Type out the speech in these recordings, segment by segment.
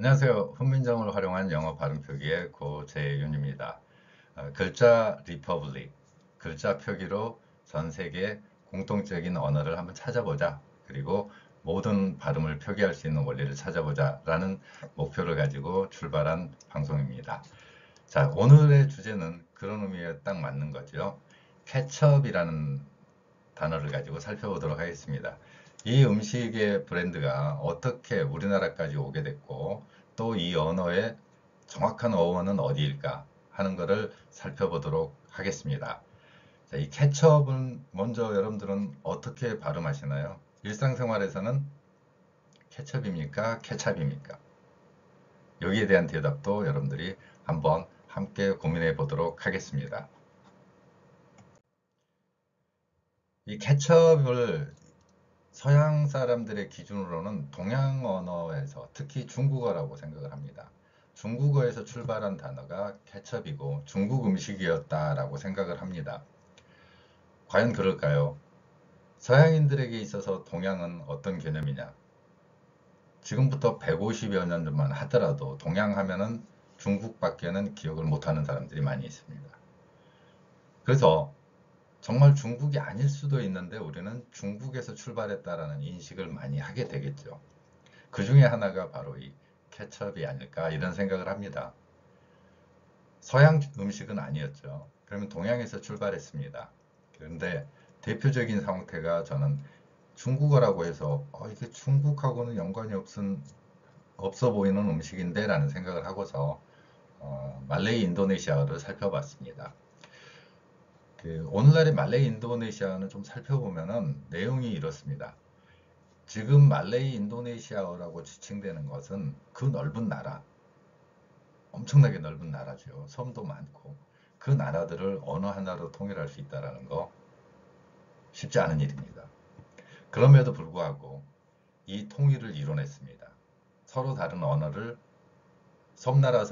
안녕하세요. 훈민정음을 활용한 영어 발음 표기의 고재윤입니다. 글자 리퍼블릭, 글자 표기로 전 세계 공통적인 언어를 한번 찾아보자. 그리고 모든 발음을 표기할 수 있는 원리를 찾아보자 라는 목표를 가지고 출발한 방송입니다. 자, 오늘의 주제는 그런 의미에 딱 맞는 거죠. 케첩이라는 단어를 가지고 살펴보도록 하겠습니다. 이 음식의 브랜드가 어떻게 우리나라까지 오게 됐고 또 이 언어의 정확한 어원은 어디일까 하는 것을 살펴보도록 하겠습니다. 자, 이 케첩은 먼저 여러분들은 어떻게 발음하시나요? 일상생활에서는 케첩입니까? 케찹입니까? 여기에 대한 대답도 여러분들이 한번 함께 고민해 보도록 하겠습니다. 이 케첩을 서양 사람들의 기준으로는 동양 언어에서 특히 중국어라고 생각을 합니다. 중국어에서 출발한 단어가 케첩이고 중국 음식이었다라고 생각을 합니다. 과연 그럴까요? 서양인들에게 있어서 동양은 어떤 개념이냐? 지금부터 150여 년 전만 하더라도 동양 하면은 중국밖에는 기억을 못하는 사람들이 많이 있습니다. 그래서 정말 중국이 아닐 수도 있는데 우리는 중국에서 출발했다라는 인식을 많이 하게 되겠죠. 그 중에 하나가 바로 이 케첩이 아닐까 이런 생각을 합니다. 서양 음식은 아니었죠. 그러면 동양에서 출발했습니다. 그런데 대표적인 상태가 저는 중국어라고 해서 이게 중국하고는 연관이 없어 보이는 음식인데 라는 생각을 하고서 말레이 인도네시아어를 살펴봤습니다. 오늘날의 말레이 인도네시아어는 좀 살펴보면은 내용이 이렇습니다. 지금 말레이 인도네시아어라고 지칭되는 것은 그 넓은 나라, 엄청나게 넓은 나라죠. 섬도 많고 그 나라들을 언어 하나로 통일할 수 있다는 거 쉽지 않은 일입니다. 그럼에도 불구하고 이 통일을 이뤄냈습니다. 서로 다른 언어를 섬나라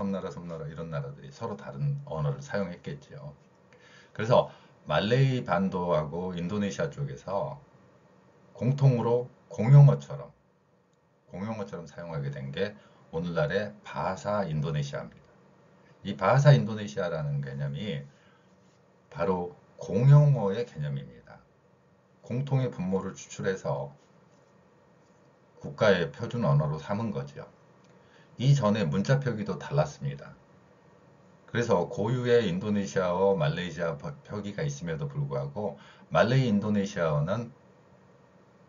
이런 나라들이 서로 다른 언어를 사용했겠죠. 그래서 말레이 반도하고 인도네시아 쪽에서 공통으로 공용어처럼 사용하게 된 게 오늘날의 바하사 인도네시아입니다. 이 바하사 인도네시아라는 개념이 바로 공용어의 개념입니다. 공통의 분모를 추출해서 국가의 표준 언어로 삼은 거죠. 이전에 문자 표기도 달랐습니다. 그래서 고유의 인도네시아어, 말레이시아 표기가 있음에도 불구하고 말레이 인도네시아어는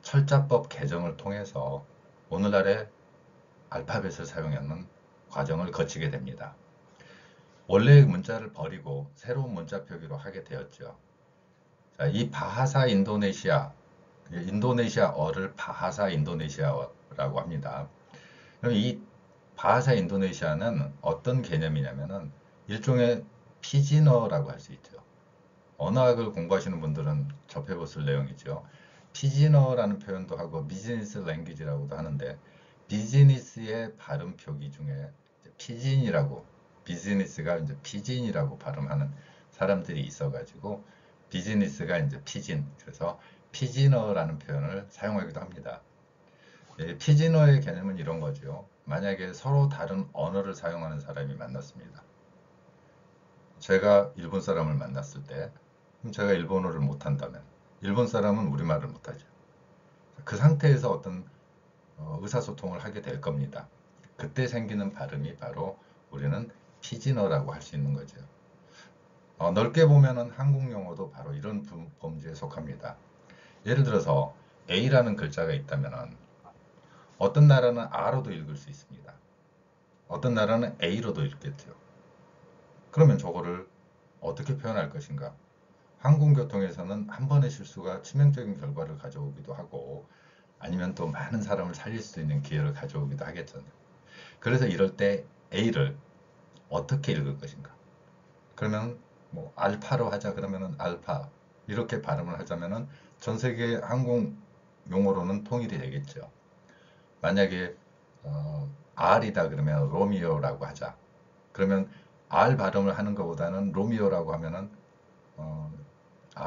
철자법 개정을 통해서 오늘날의 알파벳을 사용하는 과정을 거치게 됩니다. 원래의 문자를 버리고 새로운 문자 표기로 하게 되었죠. 자, 이 바하사 인도네시아어를 바하사 인도네시아어라고 합니다. 그럼 이 바하사 인도네시아는 어떤 개념이냐면은 일종의 피진어라고 할 수 있죠. 언어학을 공부하시는 분들은 접해봤을 내용이죠. 피진어라는 표현도 하고 비즈니스 랭귀지라고도 하는데 비즈니스의 발음 표기 중에 피진이라고 비즈니스가 이제 피진이라고 발음하는 사람들이 있어가지고 비즈니스가 이제 피진 그래서 피진어라는 표현을 사용하기도 합니다. 피진어의 개념은 이런 거죠. 만약에 서로 다른 언어를 사용하는 사람이 만났습니다. 제가 일본 사람을 만났을 때 그럼 제가 일본어를 못한다면 일본 사람은 우리말을 못하죠. 그 상태에서 어떤 의사소통을 하게 될 겁니다. 그때 생기는 발음이 바로 우리는 피진어라고 할 수 있는 거죠. 넓게 보면은 한국 용어도 바로 이런 범주에 속합니다. 예를 들어서 A라는 글자가 있다면은 어떤 나라는 R로도 읽을 수 있습니다. 어떤 나라는 A로도 읽겠죠. 그러면 저거를 어떻게 표현할 것인가? 항공교통에서는 한 번의 실수가 치명적인 결과를 가져오기도 하고 아니면 또 많은 사람을 살릴 수 있는 기회를 가져오기도 하겠죠. 그래서 이럴 때 A를 어떻게 읽을 것인가? 그러면 뭐 알파로 하자 그러면은 알파 이렇게 발음을 하자면은 전 세계 항공 용어로는 통일이 되겠죠. 만약에 R이다 그러면 로미오라고 하자. 그러면 R 발음을 하는 것보다는 로미오라고 하면은 어,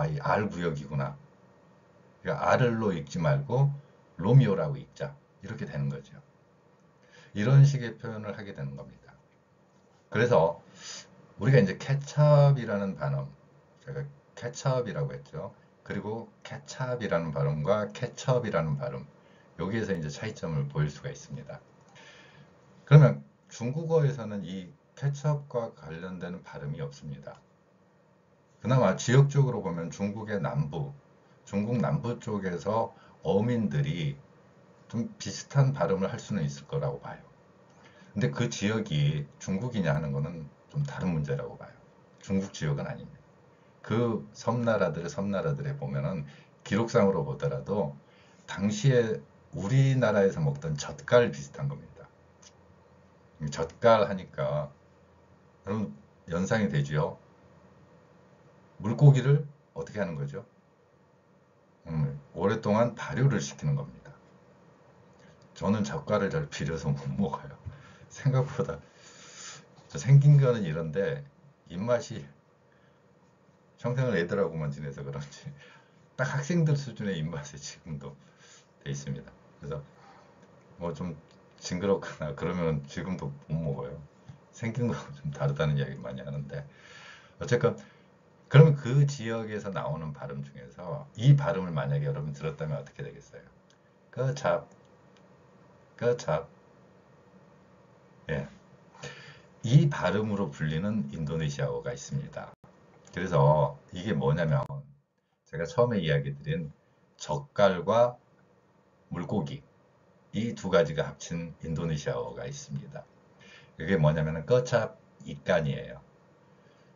이 R 구역이구나. 그러니까 R로 읽지 말고 로미오라고 읽자. 이렇게 되는 거죠. 이런 식의 표현을 하게 되는 겁니다. 그래서 우리가 이제 케첩이라는 발음, 제가 케첩이라고 했죠. 그리고 케찹이라는 발음과 케첩이라는 발음, 여기에서 이제 차이점을 보일 수가 있습니다. 그러면 중국어에서는 이 케첩과 관련되는 발음이 없습니다. 그나마 지역적으로 보면 중국의 남부, 중국 남부 쪽에서 어민들이 좀 비슷한 발음을 할 수는 있을 거라고 봐요. 근데 그 지역이 중국이냐 하는 거는 좀 다른 문제라고 봐요. 중국 지역은 아닙니다. 그 섬나라들에 보면은 기록상으로 보더라도 당시에 우리나라에서 먹던 젓갈 비슷한 겁니다. 젓갈 하니까 여러분 연상이 되지요? 물고기를 어떻게 하는 거죠? 오랫동안 발효를 시키는 겁니다. 저는 젓갈을 잘 비려서 못 먹어요. 생각보다 생긴 거는 이런데 입맛이 평생을 애들하고만 지내서 그런지 딱 학생들 수준의 입맛에 지금도 돼 있습니다. 그래서 뭐 좀 징그럽거나 그러면 지금도 못 먹어요. 생긴 거 좀 다르다는 이야기 많이 하는데 어쨌건 그러면 그 지역에서 나오는 발음 중에서 이 발음을 만약에 여러분 들었다면 어떻게 되겠어요? 거찹, 거찹. 예. 이 발음으로 불리는 인도네시아어가 있습니다. 그래서 이게 뭐냐면 제가 처음에 이야기 드린 젓갈과 물고기 이 두 가지가 합친 인도네시아어가 있습니다. 그게 뭐냐면 거찹 이깐이에요.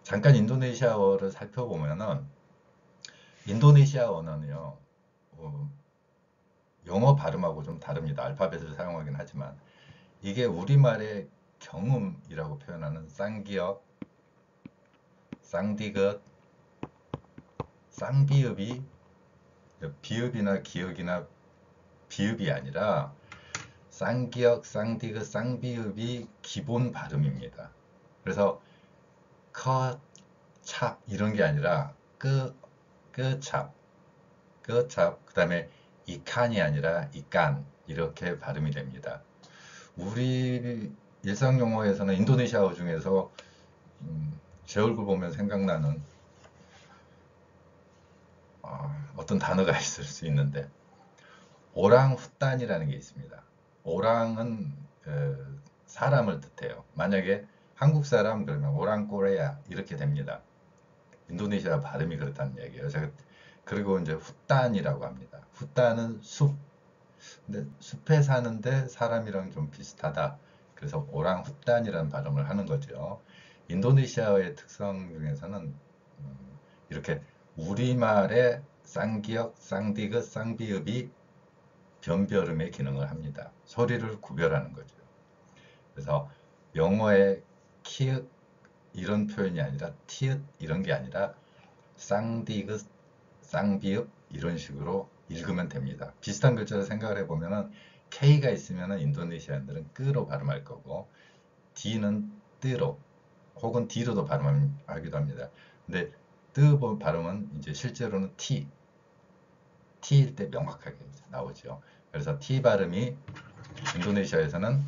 잠깐 인도네시아어를 살펴보면은 인도네시아어는요 영어 발음하고 좀 다릅니다. 알파벳을 사용하긴 하지만 이게 우리말의 경음이라고 표현하는 쌍기역, 쌍디귿, 쌍비읍이 비읍이나 기역이나 비읍이 아니라 쌍기역, 쌍디귿, 쌍비읍이 기본 발음입니다. 그래서 커, 찹 이런 게 아니라 끄찹, 끄찹 그 다음에 이칸이 아니라 이깐 이렇게 발음이 됩니다. 우리 일상 용어에서는 인도네시아어 중에서 제 얼굴 보면 생각나는 어떤 단어가 있을 수 있는데 오랑후딴이라는 게 있습니다. 오랑은 사람을 뜻해요. 만약에 한국 사람 그러면 오랑꼬레야 이렇게 됩니다. 인도네시아 발음이 그렇다는 얘기예요. 제가 그리고 이제 후딴이라고 합니다. 후딴은 숲. 근데 숲에 사는데 사람이랑 좀 비슷하다. 그래서 오랑후딴이라는 발음을 하는 거죠. 인도네시아의 특성 중에서는 이렇게 우리말의 쌍기역, 쌍디귿, 쌍비읍이 변별음의 기능을 합니다. 소리를 구별하는 거죠. 그래서 영어의 키읔 이런 표현이 아니라 티읕 이런 게 아니라 쌍디귿, 쌍비읍 이런 식으로 읽으면 됩니다. 비슷한 글자를 생각을 해보면은 K가 있으면은 인도네시아인들은 끄로 발음할 거고 D는 뜨로 혹은 D로도 발음하기도 합니다. 근데 뜨 발음은 이제 실제로는 T일 때 명확하게 나오죠. 그래서 T 발음이 인도네시아에서는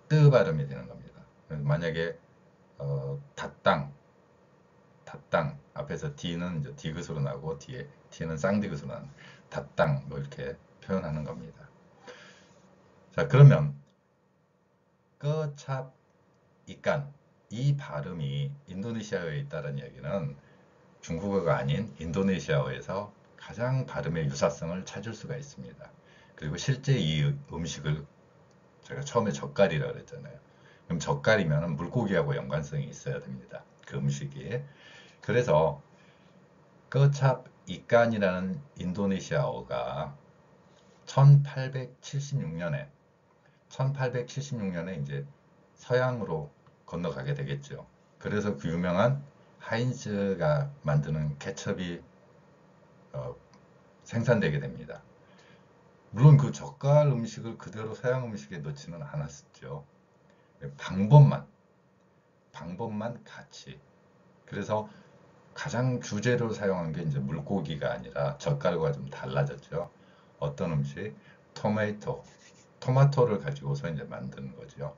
뜨 발음이 되는 겁니다. 만약에 닷땅 앞에서 D는 이제 디귿으로 나고 뒤에 T는 쌍디귿으로 나는 닷땅 뭐 이렇게 표현하는 겁니다. 자 그러면 꺼찹 이깐 이 발음이 인도네시아어에 있다는 얘기는 중국어가 아닌 인도네시아어에서 가장 발음의 유사성을 찾을 수가 있습니다. 그리고 실제 이 음식을 제가 처음에 젓갈이라고 그랬잖아요. 그럼 젓갈이면 물고기하고 연관성이 있어야 됩니다. 그 음식이. 그래서 꺼찹 이깐이라는 인도네시아어가 1876년에 이제 서양으로 건너가게 되겠죠. 그래서 그 유명한 하인즈가 만드는 케첩이 생산되게 됩니다. 물론 그 젓갈 음식을 그대로 서양 음식에 넣지는 않았죠. 방법만 같이. 그래서 가장 주재료로 사용한 게 이제 물고기가 아니라 젓갈과 좀 달라졌죠. 어떤 음식? 토마토, 토마토를 가지고서 이제 만드는 거죠.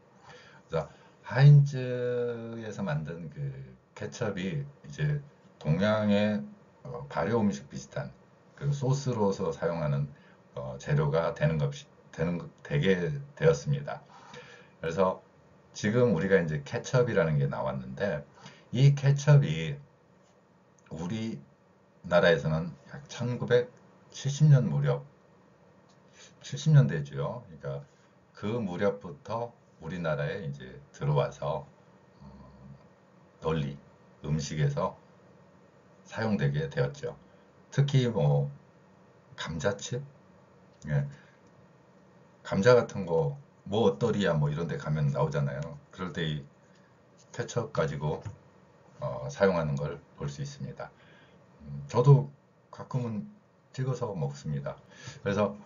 그래서 하인즈에서 만든 그 케첩이 이제 동양의 발효 음식 비슷한 그 소스로서 사용하는 재료가 되게 되었습니다. 그래서 지금 우리가 이제 케첩이라는 게 나왔는데 이 케첩이 우리나라에서는 약 1970년 무렵, 70년대죠. 그러니까 그 무렵부터 우리나라에 이제 들어와서 널리 음식에서 사용되게 되었죠. 특히 뭐 감자칩, 예, 감자 같은 거, 뭐 어떠리야 뭐 이런 데 가면 나오잖아요. 그럴 때 이 케첩 가지고 사용하는 걸 볼 수 있습니다. 저도 가끔은 찍어서 먹습니다. 그래서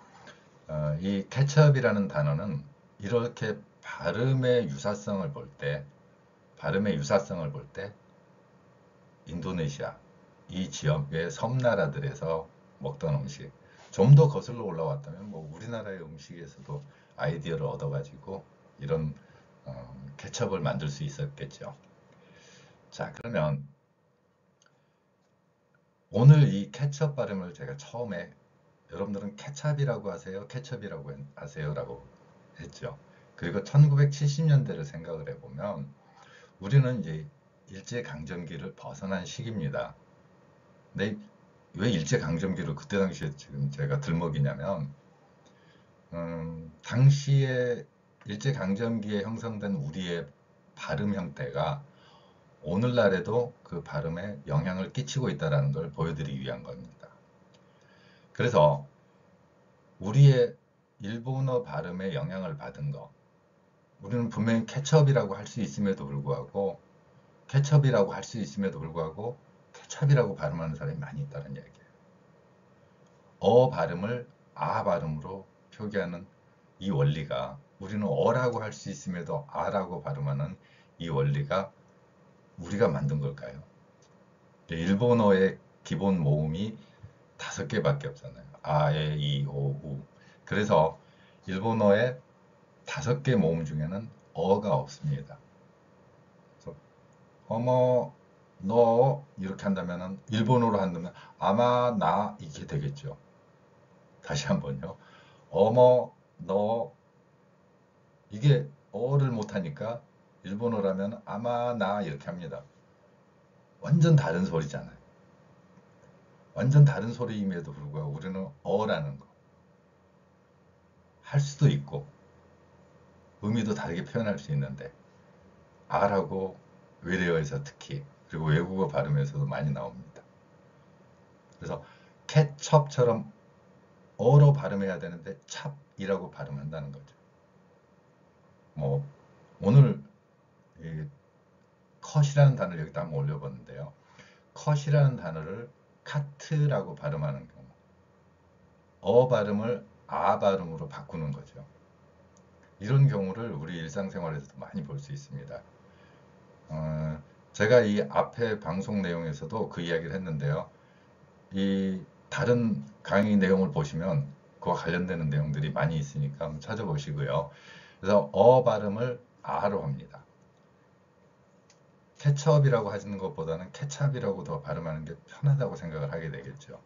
이 케첩이라는 단어는 이렇게 발음의 유사성을 볼 때 인도네시아 이 지역의 섬나라들에서 먹던 음식 좀 더 거슬러 올라왔다면 뭐 우리나라의 음식에서도 아이디어를 얻어가지고 이런 케첩을 만들 수 있었겠죠. 자, 그러면 오늘 이 케첩 발음을 제가 처음에 여러분들은 케찹이라고 하세요, 케첩이라고 하세요라고 했죠. 그리고 1970년대를 생각을 해보면 우리는 이제 일제강점기를 벗어난 시기입니다. 근데 왜 일제강점기를 그때 당시에 지금 제가 들먹이냐면 당시에 일제강점기에 형성된 우리의 발음 형태가 오늘날에도 그 발음에 영향을 끼치고 있다는 걸 보여드리기 위한 겁니다. 그래서 우리의 일본어 발음에 영향을 받은 거, 우리는 분명히 케첩이라고 할 수 있음에도 불구하고 케찹이라고 발음하는 사람이 많이 있다는 얘기예요. 발음을 아 발음으로 표기하는 이 원리가 우리는 어라고 할 수 있음에도 아라고 발음하는 이 원리가 우리가 만든 걸까요? 일본어의 기본 모음이 5개밖에 없잖아요. 아, 에, 이, 오, 우. 그래서 일본어의 5개 모음 중에는 어가 없습니다. 그래서 어머, 너 이렇게 한다면은 일본어로 한다면 아마 나 이게 되겠죠. 다시 한번요. 어머, 너 이게 어를 못하니까 일본어라면 아마 나 이렇게 합니다. 완전 다른 소리잖아요. 완전 다른 소리임에도 불구하고 우리는 어라는 거 할 수도 있고 의미도 다르게 표현할 수 있는데 아라고 외래어에서 특히 그리고 외국어 발음에서도 많이 나옵니다. 그래서 케첩처럼 어로 발음해야 되는데 찹이라고 발음한다는 거죠. 뭐 오늘 이 컷이라는 단어를 여기다 한번 올려봤는데요. 컷이라는 단어를 카트라고 발음하는 경우, 발음을 아 발음으로 바꾸는 거죠. 이런 경우를 우리 일상생활에서도 많이 볼 수 있습니다. 제가 이 앞에 방송 내용에서도 그 이야기를 했는데요. 이 다른 강의 내용을 보시면 그와 관련되는 내용들이 많이 있으니까 한번 찾아보시고요. 그래서 발음을 아로 합니다. 케첩이라고 하시는 것보다는 케찹이라고 더 발음하는 게 편하다고 생각을 하게 되겠죠.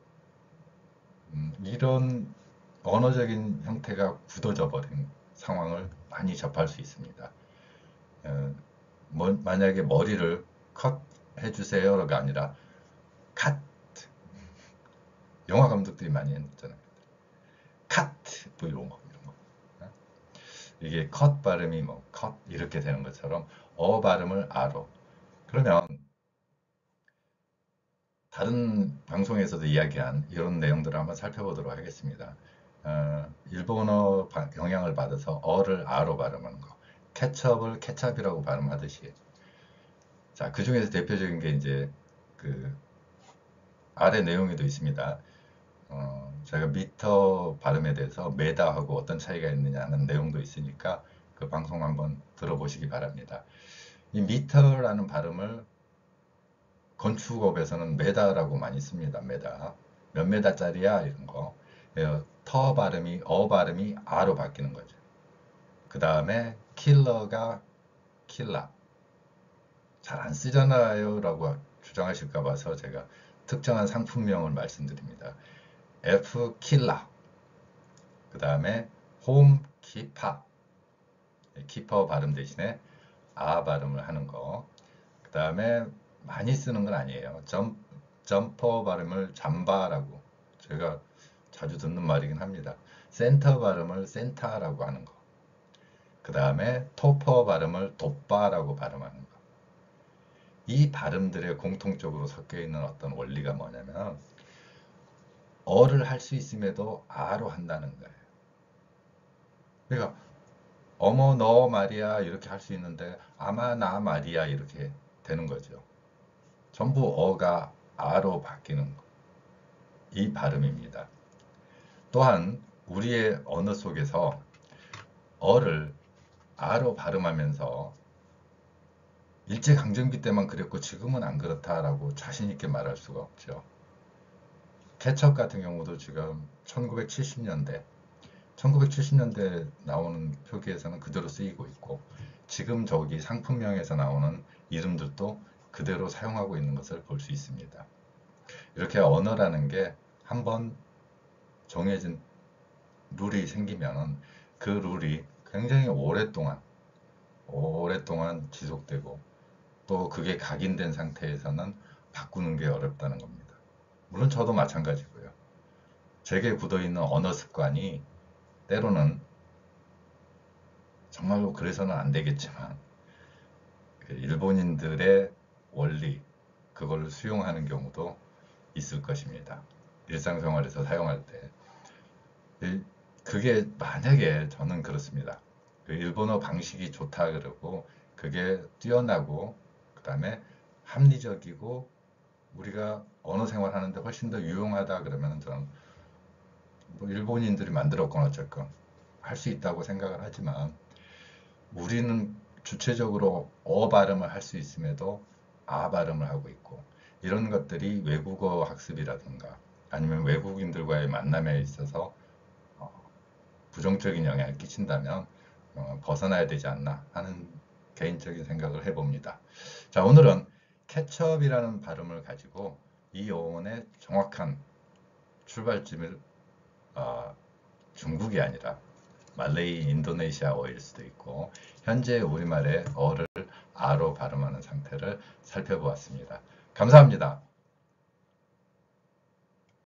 이런 언어적인 형태가 굳어져 버린 상황을 많이 접할 수 있습니다. 만약에 머리를 컷 해주세요가 아니라 컷, 영화 감독들이 많이 했잖아요. 컷, 뭐 이런 거. 이게 컷 발음이 뭐 컷 이렇게 되는 것처럼 발음을 아로. 그러면 다른 방송에서도 이야기한 이런 내용들을 한번 살펴보도록 하겠습니다. 일본어 영향을 받아서 어를 아로 발음하는 거, 케첩을 케찹이라고 발음하듯이. 자, 그 중에서 대표적인 게 이제 그 아래 내용에도 있습니다. 제가 미터 발음에 대해서 메다하고 어떤 차이가 있느냐 하는 내용도 있으니까 그 방송 한번 들어보시기 바랍니다. 이 미터라는 발음을 건축업에서는 메다라고 많이 씁니다. 메다. 몇 메다짜리야 이런 거. 터 발음이 아로 바뀌는 거죠. 그 다음에 킬러가 킬라. 잘 안 쓰잖아요 라고 주장하실까 봐서 제가 특정한 상품명을 말씀드립니다. F 킬라. 그 다음에 홈 키파. 키퍼 발음 대신에 아 발음을 하는 거. 그 다음에 많이 쓰는 건 아니에요. 점퍼 발음을 잠바라고 제가 자주 듣는 말이긴 합니다. 센터 발음을 센타라고 하는 거. 그 다음에 토퍼 발음을 돋바라고 발음하는 거. 이 발음들의 공통적으로 섞여 있는 어떤 원리가 뭐냐면 어를 할 수 있음에도 아로 한다는 거예요. 그러니까 어머 너 말이야 이렇게 할 수 있는데 아마 나 말이야 이렇게 되는 거죠. 전부 어가 아로 바뀌는 거. 이 발음입니다. 또한 우리의 언어 속에서 어를 아로 발음하면서 일제강점기 때만 그랬고 지금은 안 그렇다라고 자신 있게 말할 수가 없죠. 케첩 같은 경우도 지금 1970년대 나오는 표기에서는 그대로 쓰이고 있고 지금 저기 상품명에서 나오는 이름들도 그대로 사용하고 있는 것을 볼 수 있습니다. 이렇게 언어라는 게 한번 정해진 룰이 생기면 그 룰이 굉장히 오랫동안 지속되고 또 그게 각인된 상태에서는 바꾸는 게 어렵다는 겁니다. 물론 저도 마찬가지고요. 제게 굳어있는 언어 습관이 때로는 정말로 그래서는 안 되겠지만 일본인들의 원리 그걸 수용하는 경우도 있을 것입니다. 일상생활에서 사용할 때 그게 만약에 저는 그렇습니다. 그 일본어 방식이 좋다 그러고 그게 뛰어나고 그 다음에 합리적이고 우리가 언어 생활하는데 훨씬 더 유용하다 그러면 저는 뭐 일본인들이 만들었건 어쨌건 할 수 있다고 생각을 하지만 우리는 주체적으로 어 발음을 할 수 있음에도 아 발음을 하고 있고 이런 것들이 외국어 학습이라든가 아니면 외국인들과의 만남에 있어서 부정적인 영향을 끼친다면 벗어나야 되지 않나 하는 개인적인 생각을 해봅니다. 자, 오늘은 케첩이라는 발음을 가지고 이 어원의 정확한 출발점을 중국이 아니라 말레이, 인도네시아어일 수도 있고 현재 우리말의 어를 아로 발음하는 상태를 살펴보았습니다. 감사합니다.